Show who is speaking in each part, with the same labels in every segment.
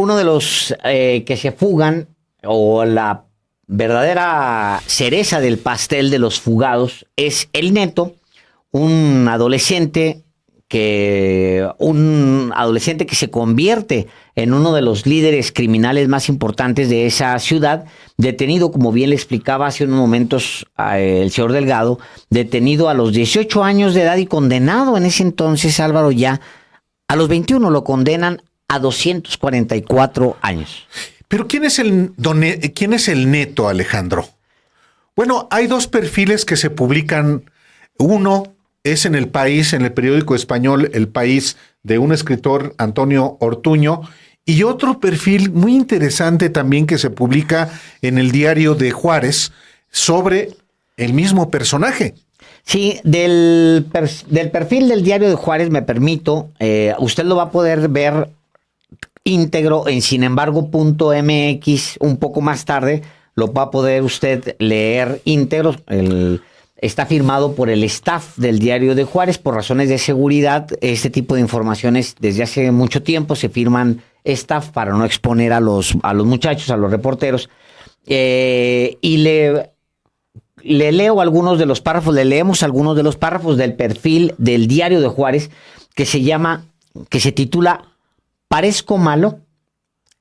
Speaker 1: uno de los que se fugan, o la verdadera cereza del pastel de los fugados, es el Neto, un adolescente que se convierte en uno de los líderes criminales más importantes de esa ciudad, detenido, como bien le explicaba hace unos momentos el señor Delgado, detenido a los 18 años de edad y condenado en ese entonces, Álvaro, ya a los 21 lo condenan a 244 años.
Speaker 2: Pero ¿quién es el Neto, Alejandro? Bueno, hay dos perfiles que se publican. Uno es en El País, en el periódico español El País, de un escritor, Antonio Ortuño, y otro perfil muy interesante también que se publica en el Diario de Juárez sobre el mismo personaje.
Speaker 1: Sí, del perfil del Diario de Juárez me permito, usted lo va a poder ver íntegro en sinembargo.mx un poco más tarde, lo va a poder usted leer íntegro. Está firmado por el staff del Diario de Juárez por razones de seguridad. Este tipo de informaciones desde hace mucho tiempo se firman staff para no exponer a los muchachos, a los reporteros. Y le leo algunos de los párrafos, le leemos algunos de los párrafos del perfil del Diario de Juárez que se titula "Parezco malo,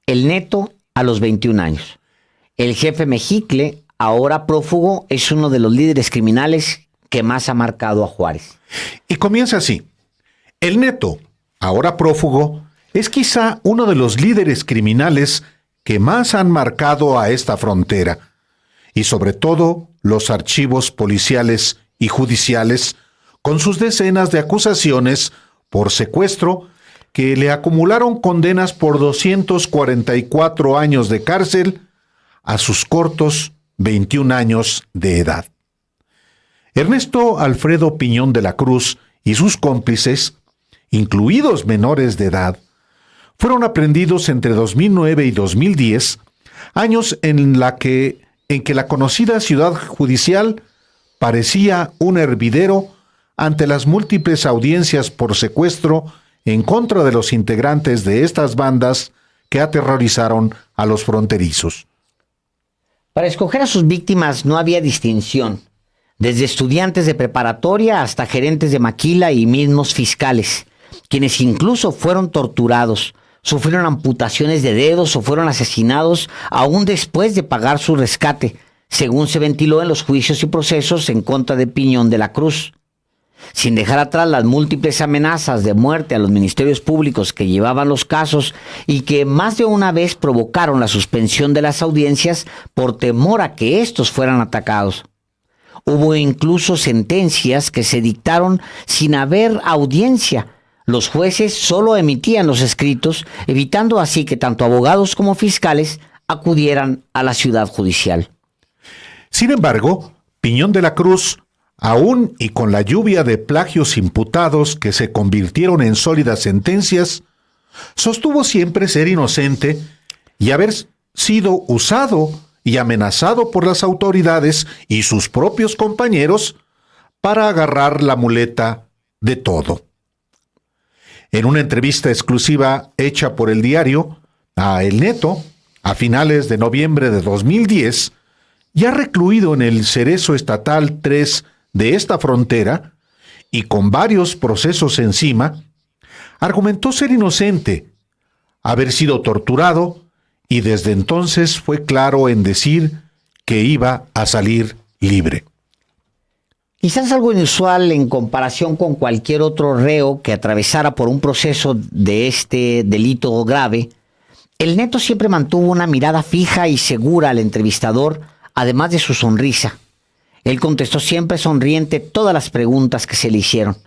Speaker 1: el Neto a los 21 años. El jefe Mejicle, ahora prófugo, es uno de los líderes criminales que más ha marcado a Juárez".
Speaker 2: Y comienza así. El Neto, ahora prófugo, es quizá uno de los líderes criminales que más han marcado a esta frontera, y sobre todo los archivos policiales y judiciales, con sus decenas de acusaciones por secuestro que le acumularon condenas por 244 años de cárcel a sus cortos 21 años de edad. Ernesto Alfredo Piñón de la Cruz y sus cómplices, incluidos menores de edad, fueron aprehendidos entre 2009 y 2010, años en que la conocida ciudad judicial parecía un hervidero ante las múltiples audiencias por secuestro en contra de los integrantes de estas bandas que aterrorizaron a los fronterizos.
Speaker 1: Para escoger a sus víctimas no había distinción, desde estudiantes de preparatoria hasta gerentes de maquila y mismos fiscales, quienes incluso fueron torturados, sufrieron amputaciones de dedos o fueron asesinados aún después de pagar su rescate, según se ventiló en los juicios y procesos en contra de Piñón de la Cruz. Sin dejar atrás las múltiples amenazas de muerte a los ministerios públicos que llevaban los casos y que más de una vez provocaron la suspensión de las audiencias por temor a que estos fueran atacados. Hubo incluso sentencias que se dictaron sin haber audiencia. Los jueces solo emitían los escritos, evitando así que tanto abogados como fiscales acudieran a la ciudad judicial.
Speaker 2: Sin embargo, Piñón de la Cruz, aún y con la lluvia de plagios imputados que se convirtieron en sólidas sentencias, sostuvo siempre ser inocente y haber sido usado y amenazado por las autoridades y sus propios compañeros para agarrar la muleta de todo. En una entrevista exclusiva hecha por el diario a El Neto, a finales de noviembre de 2010, ya recluido en el Cerezo Estatal 3 de esta frontera y con varios procesos encima, argumentó ser inocente, haber sido torturado y desde entonces fue claro en decir que iba a salir libre.
Speaker 1: Quizás algo inusual en comparación con cualquier otro reo que atravesara por un proceso de este delito grave, el Neto siempre mantuvo una mirada fija y segura al entrevistador, además de su sonrisa. Él contestó siempre sonriente todas las preguntas que se le hicieron.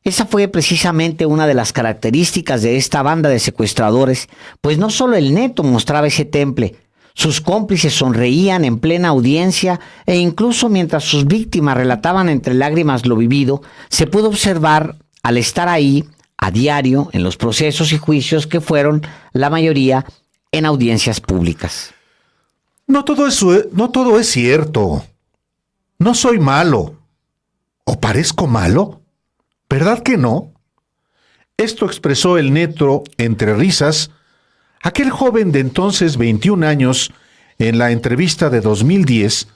Speaker 1: Esa fue precisamente una de las características de esta banda de secuestradores, pues no solo el Neto mostraba ese temple, sus cómplices sonreían en plena audiencia e incluso mientras sus víctimas relataban entre lágrimas lo vivido, se pudo observar al estar ahí a diario en los procesos y juicios que fueron, la mayoría, en audiencias públicas.
Speaker 2: No todo es cierto. No soy malo. ¿O parezco malo? ¿Verdad que no? Esto expresó el Neto entre risas Aquel joven de entonces 21 años, en la entrevista de 2010,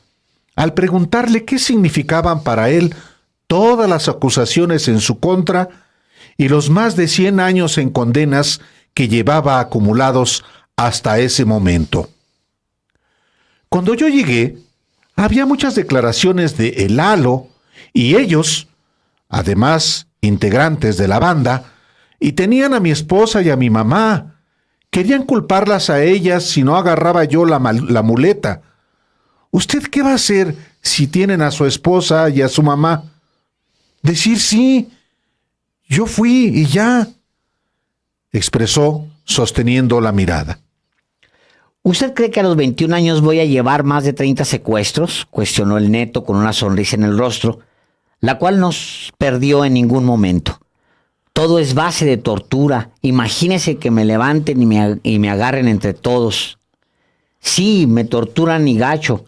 Speaker 2: al preguntarle qué significaban para él todas las acusaciones en su contra y los más de 100 años en condenas que llevaba acumulados hasta ese momento. Cuando yo llegué, había muchas declaraciones de El Lalo y ellos, además integrantes de la banda, y tenían a mi esposa y a mi mamá. Querían culparlas a ellas si no agarraba yo la muleta. ¿Usted qué va a hacer si tienen a su esposa y a su mamá? Decir sí, yo fui y ya, expresó sosteniendo la mirada.
Speaker 1: ¿Usted cree que a los 21 años voy a llevar más de 30 secuestros? Cuestionó el Neto con una sonrisa en el rostro, la cual no perdió en ningún momento. Todo es base de tortura. Imagínese que me levanten y me agarren entre todos. Sí, me torturan y gacho,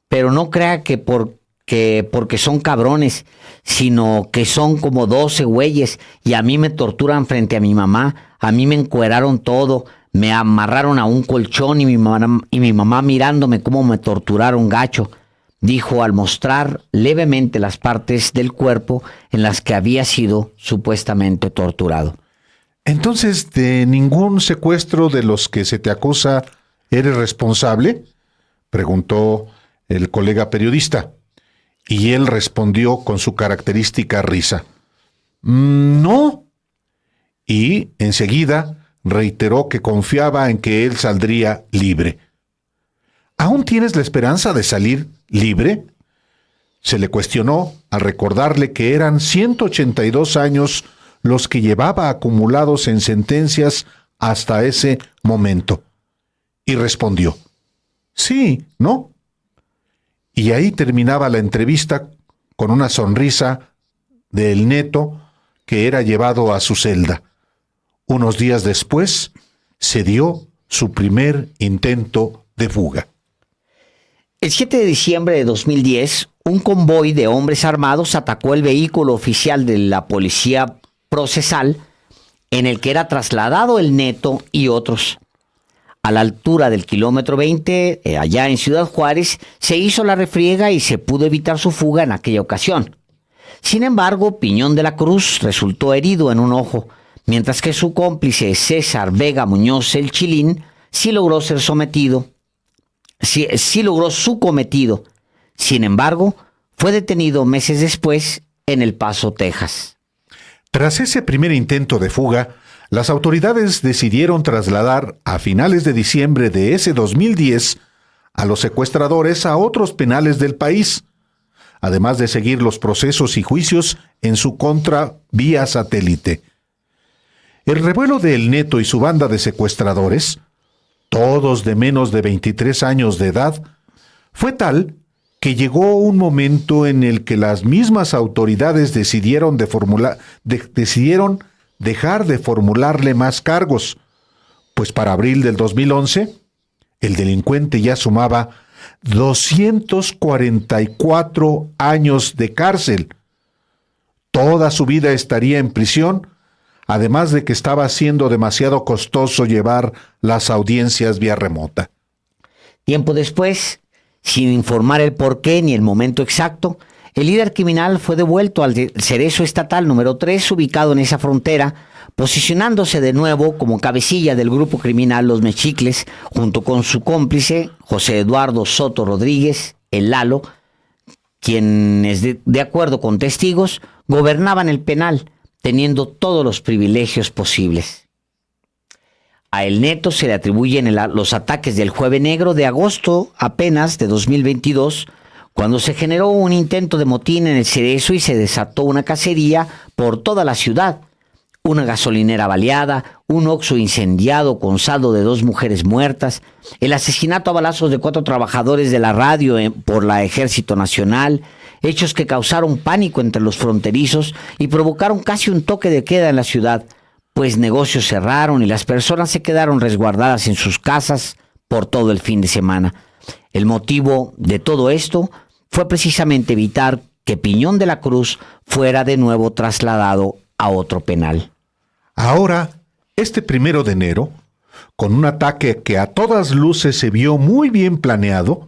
Speaker 1: pero no crea que porque son cabrones, sino que son como 12 güeyes y a mí me torturan frente a mi mamá. A mí me encueraron todo, me amarraron a un colchón y mi mamá mirándome cómo me torturaron gacho, dijo al mostrar levemente las partes del cuerpo en las que había sido supuestamente torturado.
Speaker 2: Entonces, ¿de ningún secuestro de los que se te acusa eres responsable?, preguntó el colega periodista. Y él respondió con su característica risa. No. Y enseguida reiteró que confiaba en que él saldría libre. ¿Aún tienes la esperanza de salir libre?, se le cuestionó al recordarle que eran 182 años los que llevaba acumulados en sentencias hasta ese momento. Y respondió, sí, ¿no? Y ahí terminaba la entrevista con una sonrisa del Neto que era llevado a su celda. Unos días después se dio su primer intento de fuga.
Speaker 1: El 7 de diciembre de 2010, un convoy de hombres armados atacó el vehículo oficial de la policía procesal en el que era trasladado el Neto y otros. A la altura del kilómetro 20, allá en Ciudad Juárez, se hizo la refriega y se pudo evitar su fuga en aquella ocasión. Sin embargo, Piñón de la Cruz resultó herido en un ojo, mientras que su cómplice César Vega Muñoz el Chilín sí logró ser sometido. Sí logró su cometido. Sin embargo, fue detenido meses después en El Paso, Texas.
Speaker 2: Tras ese primer intento de fuga, las autoridades decidieron trasladar a finales de diciembre de ese 2010 a los secuestradores a otros penales del país, además de seguir los procesos y juicios en su contra vía satélite. El revuelo de El Neto y su banda de secuestradores, todos de menos de 23 años de edad, fue tal que llegó un momento en el que las mismas autoridades decidieron dejar de formularle más cargos, pues para abril del 2011, el delincuente ya sumaba 244 años de cárcel. Toda su vida estaría en prisión, además de que estaba siendo demasiado costoso llevar las audiencias vía remota.
Speaker 1: Tiempo después, sin informar el porqué ni el momento exacto, el líder criminal fue devuelto al Cerezo Estatal número 3, ubicado en esa frontera, posicionándose de nuevo como cabecilla del grupo criminal Los Mexicles, junto con su cómplice, José Eduardo Soto Rodríguez, el Lalo, quienes, de acuerdo con testigos, gobernaban el penal, teniendo todos los privilegios posibles. A El Neto se le atribuyen los ataques del Jueves Negro de agosto apenas de 2022, cuando se generó un intento de motín en el Cerezo y se desató una cacería por toda la ciudad. Una gasolinera baleada, un Oxxo incendiado con saldo de 2 mujeres muertas, el asesinato a balazos de 4 trabajadores de la radio por la Ejército Nacional, hechos que causaron pánico entre los fronterizos y provocaron casi un toque de queda en la ciudad, pues negocios cerraron y las personas se quedaron resguardadas en sus casas por todo el fin de semana. El motivo de todo esto fue precisamente evitar que Piñón de la Cruz fuera de nuevo trasladado a otro penal.
Speaker 2: Ahora, este 1 de enero, Con un ataque que a todas luces se vio muy bien planeado,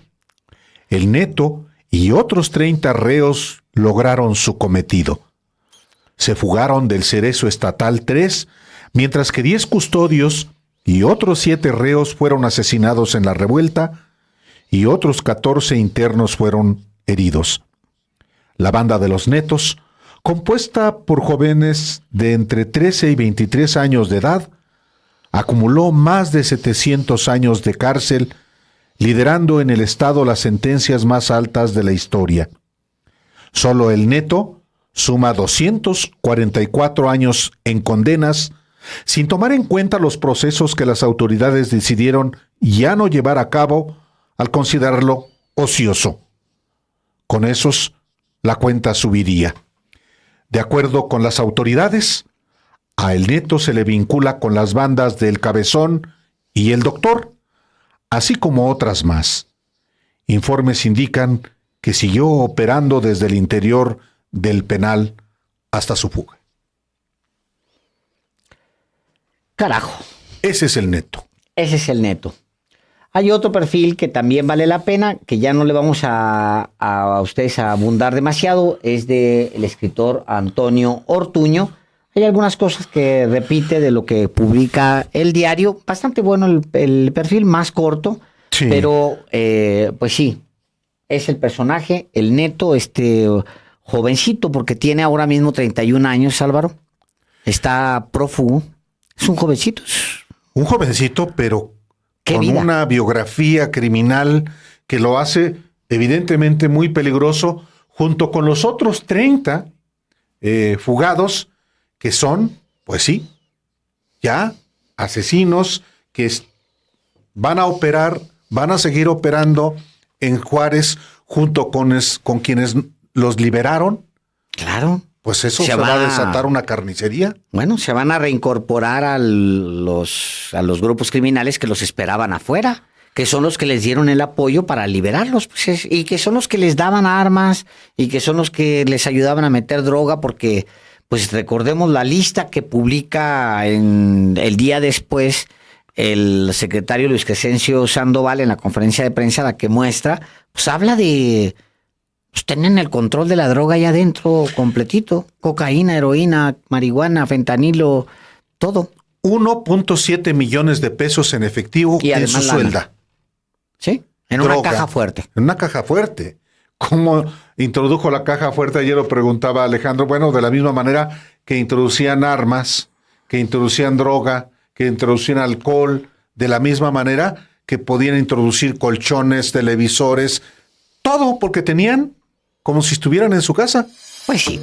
Speaker 2: el Neto y otros 30 reos lograron su cometido. Se fugaron del Cerezo Estatal 3, mientras que 10 custodios y otros 7 reos fueron asesinados en la revuelta y otros 14 internos fueron heridos. La banda de los Netos, compuesta por jóvenes de entre 13 y 23 años de edad, acumuló más de 700 años de cárcel, liderando en el estado las sentencias más altas de la historia. Solo el Neto suma 244 años en condenas, sin tomar en cuenta los procesos que las autoridades decidieron ya no llevar a cabo al considerarlo ocioso. Con esos, la cuenta subiría. De acuerdo con las autoridades, a el Neto se le vincula con las bandas del Cabezón y el Doctor, así como otras más. Informes indican que siguió operando desde el interior del penal hasta su fuga.
Speaker 1: Carajo.
Speaker 2: Ese es el Neto.
Speaker 1: Ese es el Neto. Hay otro perfil que también vale la pena, que ya no le vamos a ustedes a abundar demasiado, es del escritor Antonio Ortuño. Hay algunas cosas que repite de lo que publica el diario. Bastante bueno el perfil, más corto, sí. Pero pues sí, es el personaje, el Neto, jovencito, porque tiene ahora mismo 31 años, Álvaro. Está prófugo. Es un jovencito.
Speaker 2: Un jovencito, pero con
Speaker 1: vida.
Speaker 2: Una biografía criminal que lo hace evidentemente muy peligroso, junto con los otros 30 fugados que son, pues sí, ya asesinos que van a operar, van a seguir operando en Juárez junto con quienes los liberaron.
Speaker 1: Claro.
Speaker 2: Pues eso se va a desatar una carnicería.
Speaker 1: Bueno, se van a reincorporar a los grupos criminales que los esperaban afuera, que son los que les dieron el apoyo para liberarlos, pues y que son los que les daban armas y que son los que les ayudaban a meter droga, porque pues recordemos la lista que publica el día después el secretario Luis Crescencio Sandoval en la conferencia de prensa, la que muestra, pues habla de... Pues tienen el control de la droga allá adentro completito. Cocaína, heroína, marihuana, fentanilo, todo.
Speaker 2: 1.7 millones de pesos en efectivo
Speaker 1: y
Speaker 2: en su suelda.
Speaker 1: Sí, en droga, una caja fuerte.
Speaker 2: En una caja fuerte. ¿Cómo introdujo la caja fuerte? Ayer lo preguntaba Alejandro. Bueno, de la misma manera que introducían armas, que introducían droga, que introducían alcohol, de la misma manera que podían introducir colchones, televisores, todo porque tenían como si estuvieran en su casa.
Speaker 1: Pues sí.